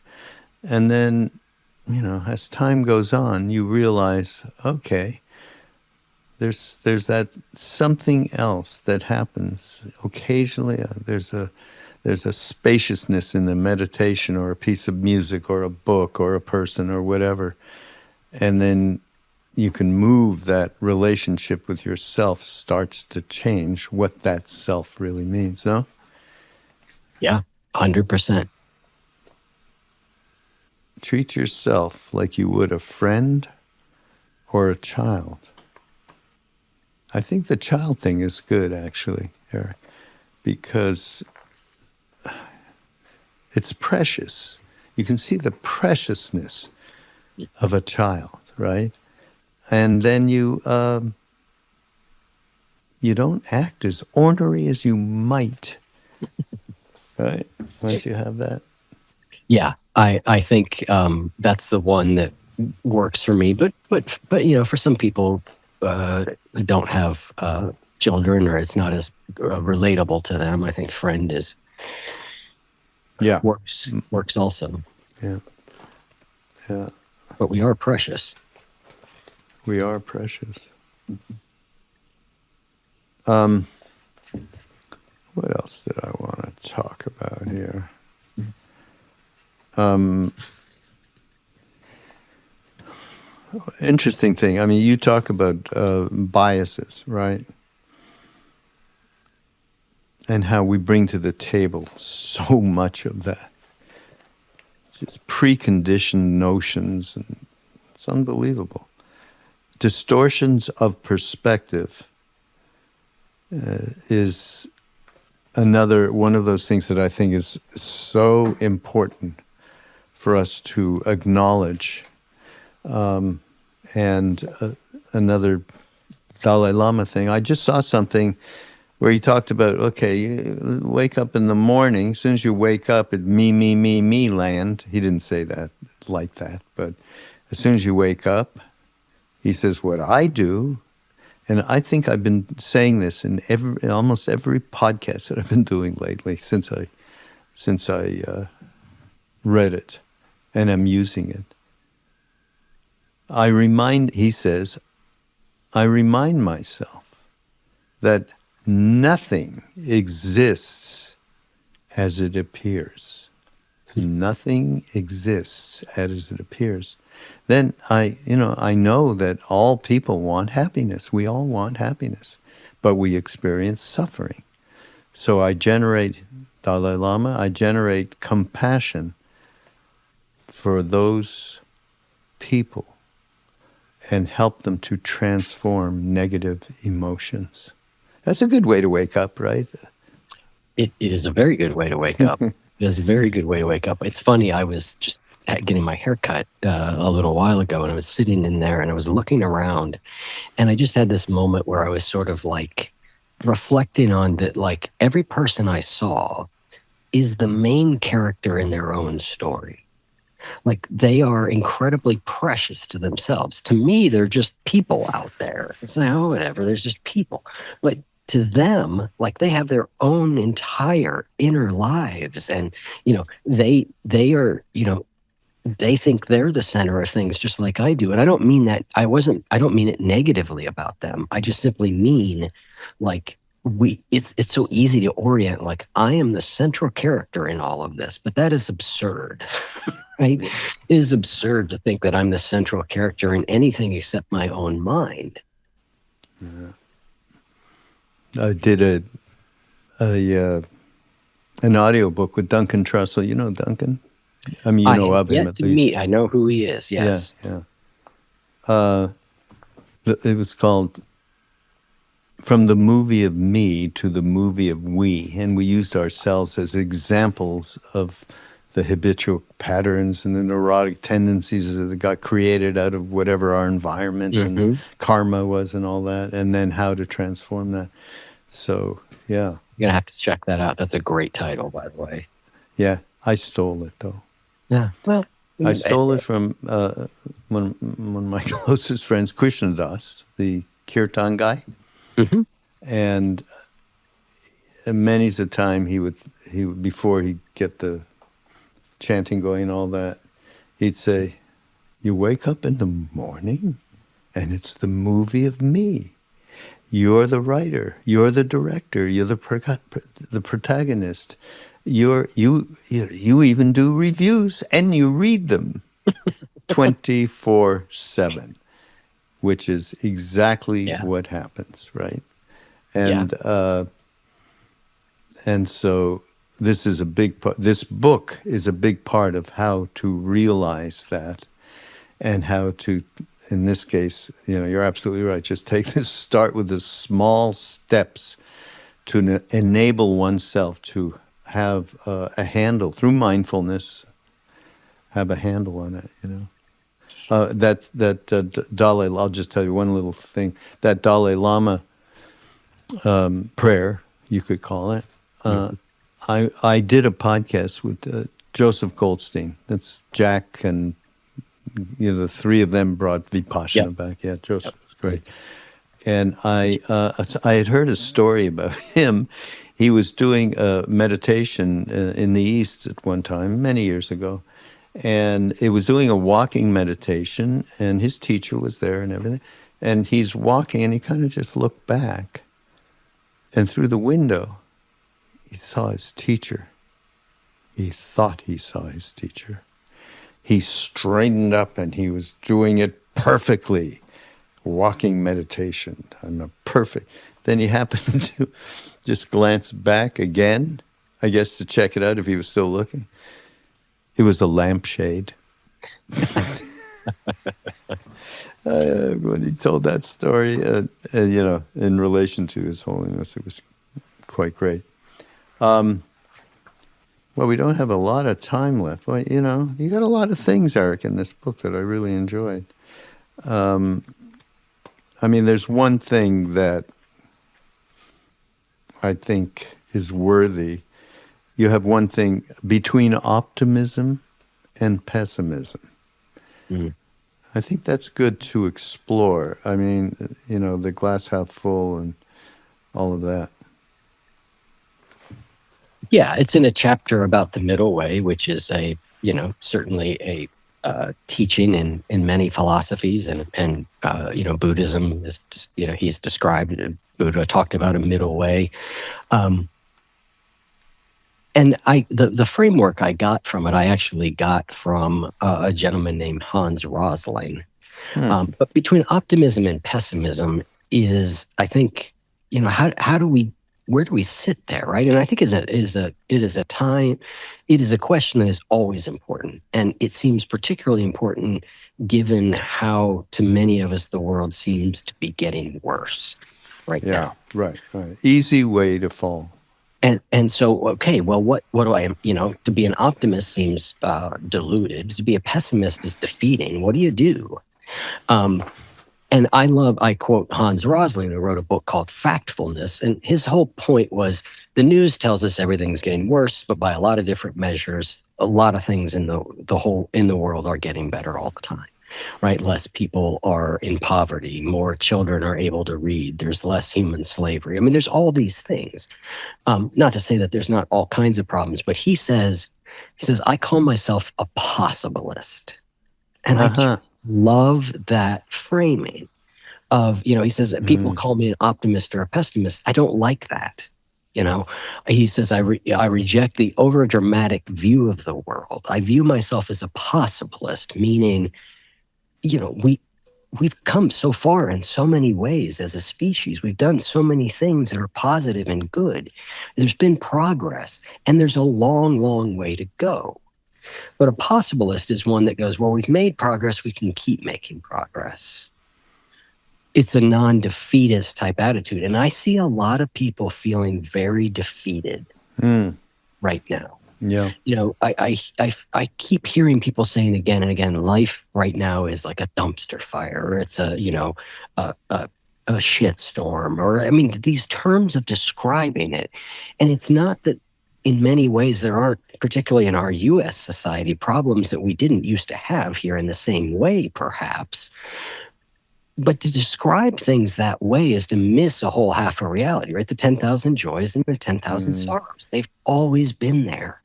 Speaker 1: and then, as time goes on, you realize, okay, there's that something else that happens occasionally. There's a spaciousness in a meditation or a piece of music or a book or a person or whatever, and then you can move that relationship with yourself starts to change what that self really means. No?
Speaker 2: Yeah, 100%.
Speaker 1: Treat yourself like you would a friend or a child. I think the child thing is good, actually, Eric, because it's precious. You can see the preciousness of a child, right? And then you don't act as ornery as you might, right? Once you have that.
Speaker 2: Yeah, I think that's the one that works for me. But for some people who don't have children, or it's not as relatable to them, I think friend
Speaker 1: Yeah.
Speaker 2: works also.
Speaker 1: Yeah. Yeah.
Speaker 2: But we are precious.
Speaker 1: We are precious. What else did I want to talk about here? Interesting thing. I mean, you talk about biases, right? And how we bring to the table so much of that. Just preconditioned notions, and it's unbelievable. Distortions of perspective is another one of those things that I think is so important for us to acknowledge. And another Dalai Lama thing. I just saw something where he talked about, okay, you wake up in the morning. As soon as you wake up, it's me land. He didn't say that like that, but as soon as you wake up, he says, what I do, and I think I've been saying this in almost every podcast that I've been doing lately since I read it, and I'm using it. He says, I remind myself that nothing exists as it appears. Nothing exists as it appears. Then I know that all people want happiness. We all want happiness, but we experience suffering. So Dalai Lama, I generate compassion for those people and help them to transform negative emotions. That's a good way to wake up, right?
Speaker 2: It is a very good way to wake up. It is a very good way to wake up. It's funny, I was just getting my hair cut a little while ago, and I was sitting in there and I was looking around, and I just had this moment where I was sort of like reflecting on that, like every person I saw is the main character in their own story. Like they are incredibly precious to themselves. To me, they're just people out there. It's like, oh, whatever, there's just people. But to them, like they have their own entire inner lives. And, they are, they think they're the center of things just like I do. And I don't mean that I don't mean it negatively about them. I just simply mean like it's so easy to orient like I am the central character in all of this, but that is absurd. Right? It is absurd to think that I'm the central character in anything except my own mind.
Speaker 1: Yeah. I did an audio book with Duncan Trussell. You know Duncan? I mean, you know of him at least.
Speaker 2: Meet. I know who he is. Yes.
Speaker 1: Yeah. It was called from the movie of me to the movie of we, and we used ourselves as examples of the habitual patterns and the neurotic tendencies that got created out of whatever our environments and
Speaker 2: Mm-hmm.
Speaker 1: karma was and all that, and then how to transform that. So, yeah.
Speaker 2: You're gonna have to check that out. That's a great title, by the way.
Speaker 1: Yeah, I stole it, though.
Speaker 2: Yeah. Well,
Speaker 1: I stole it from one of my closest friends, Krishnadas, the kirtan guy.
Speaker 2: Mm-hmm.
Speaker 1: And many's a time he would before he'd get the chanting going and all that, he'd say, "You wake up in the morning and it's the movie of me. You're the writer, you're the director, you're the protagonist. You even do reviews and you read them 24/7," which is exactly
Speaker 2: Yeah.
Speaker 1: what happens, right?
Speaker 2: Yeah.
Speaker 1: And so this is a big part. This book is a big part of how to realize that, and how to, in this case, you're absolutely right. Just start with the small steps to enable oneself to have a handle through mindfulness, have a handle on it. Dalai. I'll just tell you one little thing. That Dalai Lama prayer, you could call it. I did a podcast with Joseph Goldstein. That's Jack, and the three of them brought Vipassana back. Yeah, Joseph was great. And I had heard a story about him. He was doing a meditation in the East at one time, many years ago, and it was doing a walking meditation, and his teacher was there and everything. And he's walking, and he kind of just looked back, and through the window, he saw his teacher. He thought he saw his teacher. He straightened up and he was doing it perfectly. Walking meditation. Perfect. Then he happened to just glance back again, I guess to check it out if he was still looking. It was a lampshade. When he told that story, in relation to His Holiness, it was quite great. Well, we don't have a lot of time left. Well, you got a lot of things, Eric, in this book that I really enjoyed. There's one thing that I think is worthy. You have one thing between optimism and pessimism.
Speaker 2: Mm.
Speaker 1: I think that's good to explore. The glass half full and all of that.
Speaker 2: Yeah, it's in a chapter about the middle way, which is certainly a teaching in many philosophies, and Buddhism is, he's described, Buddha talked about a middle way. And the framework I got from it, I actually got from a gentleman named Hans Rosling. But between optimism and pessimism is, I think, where do we sit there, right? And I think it is a question that is always important, and it seems particularly important given how, to many of us, the world seems to be getting worse right now.
Speaker 1: Right. Easy way to fall.
Speaker 2: And so, okay, well, what do I, to be an optimist seems deluded. To be a pessimist is defeating. What do you do? And I quote Hans Rosling, who wrote a book called Factfulness. And his whole point was, the news tells us everything's getting worse, but by a lot of different measures, a lot of things in the world are getting better all the time, right? Less people are in poverty. More children are able to read. There's less human slavery. There's all these things. Not to say that there's not all kinds of problems, but he says, I call myself a possibilist. And I love that framing of, he says that people call me an optimist or a pessimist. I don't like that. He says, I reject the overdramatic view of the world. I view myself as a possibilist, meaning, we've come so far in so many ways as a species. We've done so many things that are positive and good. There's been progress, and there's a long, long way to go. But a possibilist is one that goes, well, we've made progress, we can keep making progress. it's a non-defeatist type attitude. And I see a lot of people feeling very defeated right now.
Speaker 1: Yeah.
Speaker 2: I keep hearing people saying again and again, life right now is like a dumpster fire, or it's a shit storm, or I mean, these terms of describing it. And it's not that in many ways there aren't, particularly in our US society, problems that we didn't used to have here in the same way, perhaps. But to describe things that way is to miss a whole half of reality, right? The 10,000 joys and the 10,000 sorrows, they've always been there.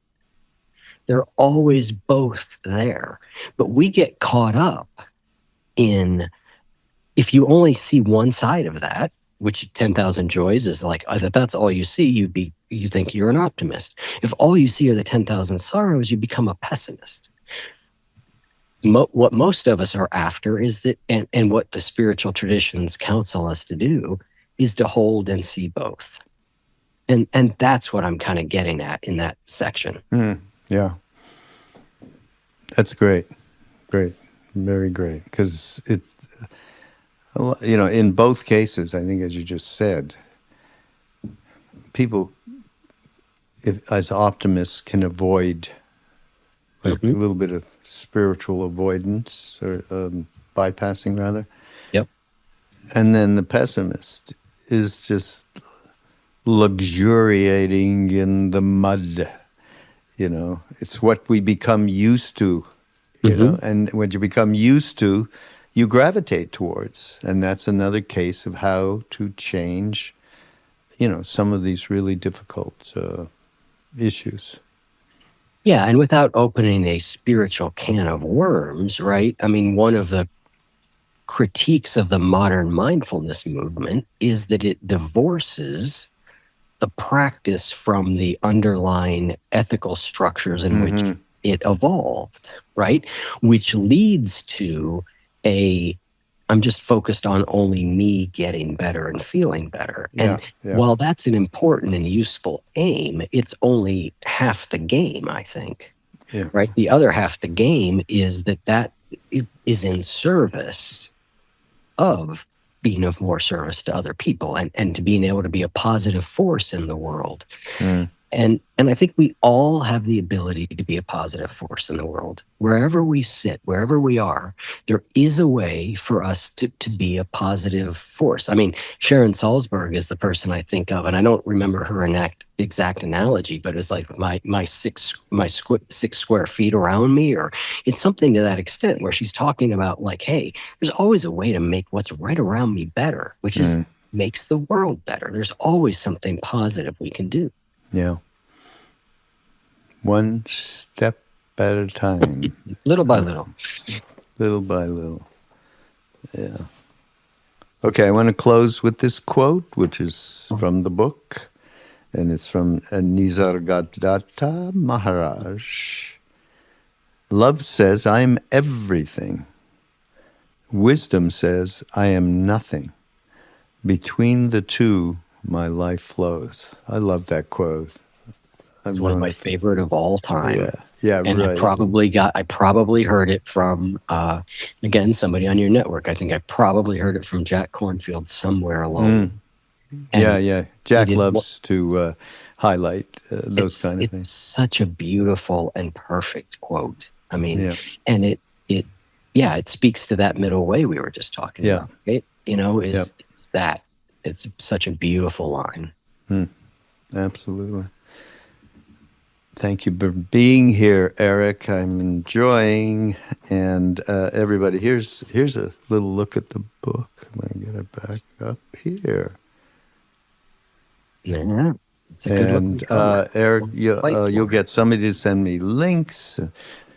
Speaker 2: They're always both there. But we get caught up in, if you only see one side of that, which 10,000 joys is like, if that's all you see, you think you're an optimist. If all you see are the 10,000 sorrows, you become a pessimist. What most of us are after is that, and what the spiritual traditions counsel us to do, is to hold and see both. And that's what I'm kind of getting at in that section.
Speaker 1: Yeah. That's great. Great. Very great. Because it's, in both cases, I think, as you just said, people, as optimists, can avoid a little bit of spiritual avoidance, or bypassing, rather.
Speaker 2: Yep.
Speaker 1: And then the pessimist is just luxuriating in the mud. It's what we become used to, and when you become used to, you gravitate towards. And that's another case of how to change, some of these really difficult issues.
Speaker 2: Yeah, and without opening a spiritual can of worms, right? I mean, one of the critiques of the modern mindfulness movement is that it divorces the practice from the underlying ethical structures in which it evolved, right? Which leads to I'm just focused on only me getting better and feeling better. And while that's an important and useful aim, it's only half the game, I think.
Speaker 1: Yeah.
Speaker 2: Right? The other half the game is that is in service of being of more service to other people, and to being able to be a positive force in the world. And I think we all have the ability to be a positive force in the world. Wherever we sit, wherever we are, there is a way for us to be a positive force. I mean, Sharon Salzberg is the person I think of, and I don't remember her exact analogy, but it's like my 6 square feet around me, or it's something to that extent, where she's talking about like, hey, there's always a way to make what's right around me better, which is makes the world better. There's always something positive we can do.
Speaker 1: Yeah. One step at a time.
Speaker 2: Little by little.
Speaker 1: Little by little. Yeah. Okay, I want to close with this quote, which is from the book, and it's from Nisargadatta Maharaj. Love says, I am everything. Wisdom says, I am nothing. Between the two, my life flows. I love that quote.
Speaker 2: It's one of my favorite of all time.
Speaker 1: Yeah,
Speaker 2: and
Speaker 1: right.
Speaker 2: I probably heard it from, again, somebody on your network. I think I probably heard it from Jack Cornfield somewhere along.
Speaker 1: Yeah. Jack loves to highlight those kind of things.
Speaker 2: It's such a beautiful and perfect quote. I mean, and it speaks to that middle way we were just talking about. It's that. It's such a beautiful line.
Speaker 1: Absolutely. Thank you for being here, Eric. I'm enjoying. And everybody, here's a little look at the book. I'm going to get it back up here.
Speaker 2: Yeah, it's a good
Speaker 1: And Eric, you'll get somebody to send me links.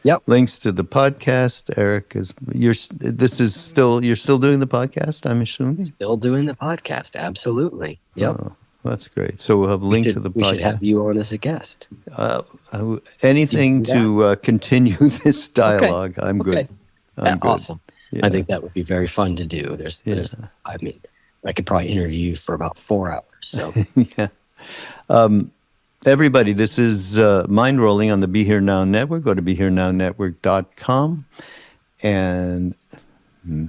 Speaker 2: Yep.
Speaker 1: Links to the podcast. Eric, you're still doing the podcast, I'm assuming?
Speaker 2: Still doing the podcast, absolutely. Yep.
Speaker 1: Oh, that's great. So we'll have a link to the podcast.
Speaker 2: We should have you on as a guest.
Speaker 1: Anything to continue this dialogue. Okay. I'm good. I'm good.
Speaker 2: Awesome. Yeah. I think that would be very fun to do. I mean, I could probably interview you for about 4 hours. So
Speaker 1: yeah. Everybody, this is Mindrolling on the Be Here Now Network. Go to BeHereNowNetwork.com and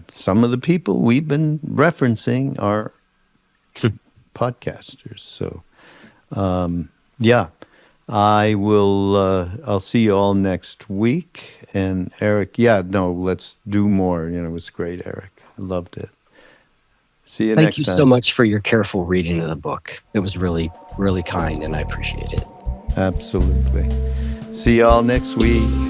Speaker 1: some of the people we've been referencing are podcasters. So, yeah, I'll see you all next week. And Eric, yeah, no, let's do more. It was great, Eric. I loved it. See you
Speaker 2: Thank
Speaker 1: next
Speaker 2: you
Speaker 1: time.
Speaker 2: so much for your careful reading of the book. It was really, really kind, and I appreciate it.
Speaker 1: Absolutely. See y'all next week.